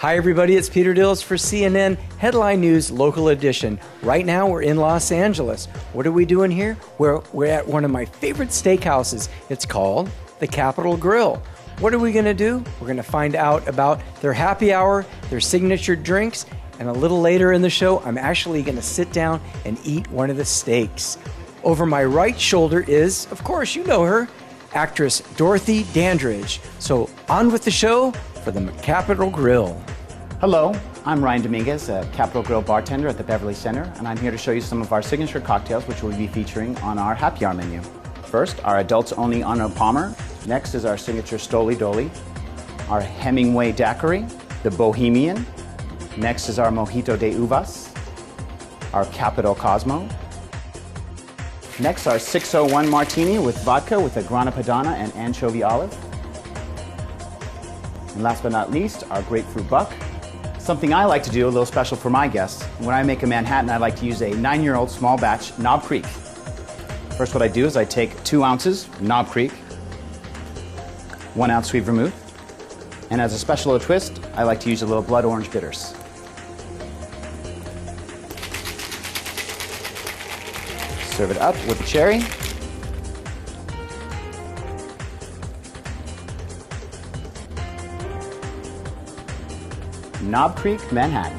Hi everybody, it's Peter Dills for CNN Headline News Local Edition. Right now we're in Los Angeles. What are we doing here? We're at one of my favorite steakhouses. It's called the Capitol Grill. What are we going to do? We're going to find out about their happy hour, their signature drinks, and a little later in the show, I'm actually going to sit down and eat one of the steaks. Over my right shoulder is, of course, you know her, actress Dorothy Dandridge. So on with the show for the Capitol Grill. Hello, I'm Ryan Dominguez, a Capitol Grill bartender at the Beverly Center, and I'm here to show you some of our signature cocktails which we'll be featuring on our happy hour menu. First, our adults only Arnold Palmer. Next is our signature Stoli Doli. Our Hemingway Daiquiri, the Bohemian. Next is our Mojito de Uvas. Our Capitol Cosmo. Next, our 601 Martini with vodka with a Grana Padano and anchovy olive. And last but not least, our Grapefruit Buck. Something I like to do, a little special for my guests. When I make a Manhattan, I like to use a 9-year-old small batch Knob Creek. First, what I do is I take 2 ounces Knob Creek, 1 ounce sweet vermouth, and as a special twist, I like to use a little blood orange bitters. Serve it up with a cherry. Knob Creek, Manhattan.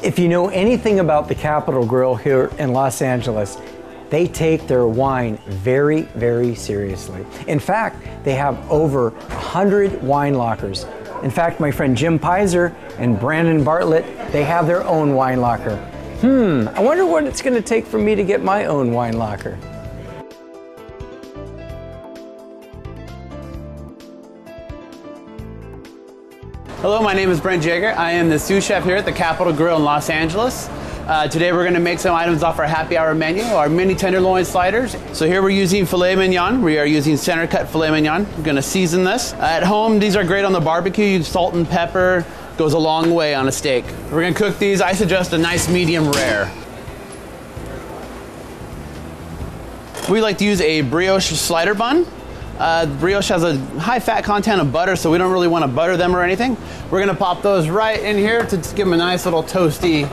If you know anything about the Capitol Grill here in Los Angeles, they take their wine very, very seriously. In fact, they have over 100 wine lockers. In fact, my friend Jim Pizer and Brandon Bartlett, they have their own wine locker. I wonder what it's going to take for me to get my own wine locker. Hello, my name is Brent Jager. I am the sous chef here at the Capitol Grill in Los Angeles. Today we're going to make some items off our happy hour menu, our mini tenderloin sliders. So here we're using filet mignon. We are using center cut filet mignon. We're going to season this. At home, these are great on the barbecue. Salt and pepper goes a long way on a steak. We're going to cook these. I suggest a nice medium rare. We like to use a brioche slider bun. Brioche has a high fat content of butter, so we don't really want to butter them or anything. We're going to pop those right in here to give them a nice little toasty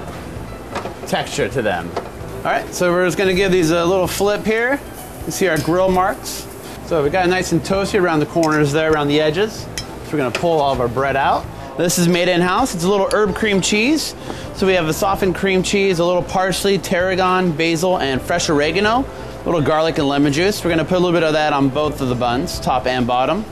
texture to them. All right, so we're just going to give these a little flip here. You see our grill marks. So we got it nice and toasty around the corners there, around the edges. So we're going to pull all of our bread out. This is made in-house. It's a little herb cream cheese. So we have a softened cream cheese, a little parsley, tarragon, basil, and fresh oregano. A little garlic and lemon juice. We're going to put a little bit of that on both of the buns, top and bottom.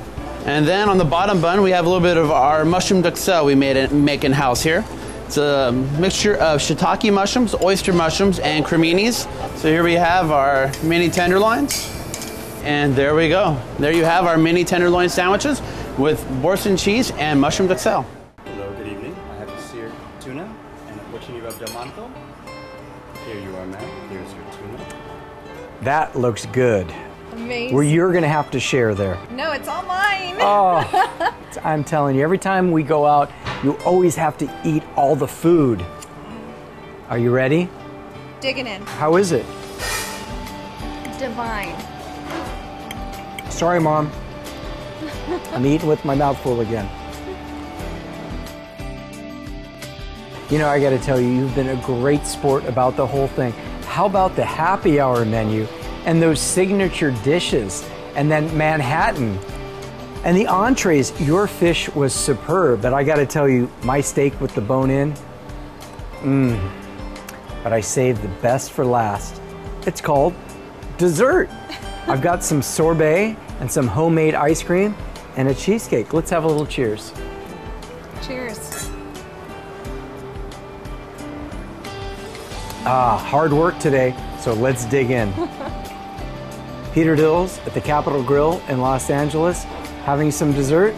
And then on the bottom bun, we have a little bit of our mushroom duxelle we make in-house here. It's a mixture of shiitake mushrooms, oyster mushrooms, and creminis. So here we have our mini tenderloins. And there we go. There you have our mini tenderloin sandwiches with Boursin cheese and mushroom duxelle. Hello, good evening. I have a seared tuna and a porcini of Delmonto. Here you are, ma'am. Here's your tuna. That looks good. Amazing. Well, you're going to have to share there. No, it's all mine. Oh, I'm telling you, every time we go out, you always have to eat all the food. Are you ready? Digging in. How is it? Divine. Sorry, Mom. I'm eating with my mouth full again. You know, I got to tell you, you've been a great sport about the whole thing. How about the happy hour menu and those signature dishes and then Manhattan and the entrees? Your fish was superb, but I got to tell you, my steak with the bone in, but I saved the best for last. It's called dessert. I've got some sorbet and some homemade ice cream and a cheesecake. Let's have a little cheers. Cheers. Hard work today, so let's dig in. Peter Dills at the Capitol Grill in Los Angeles, having some dessert.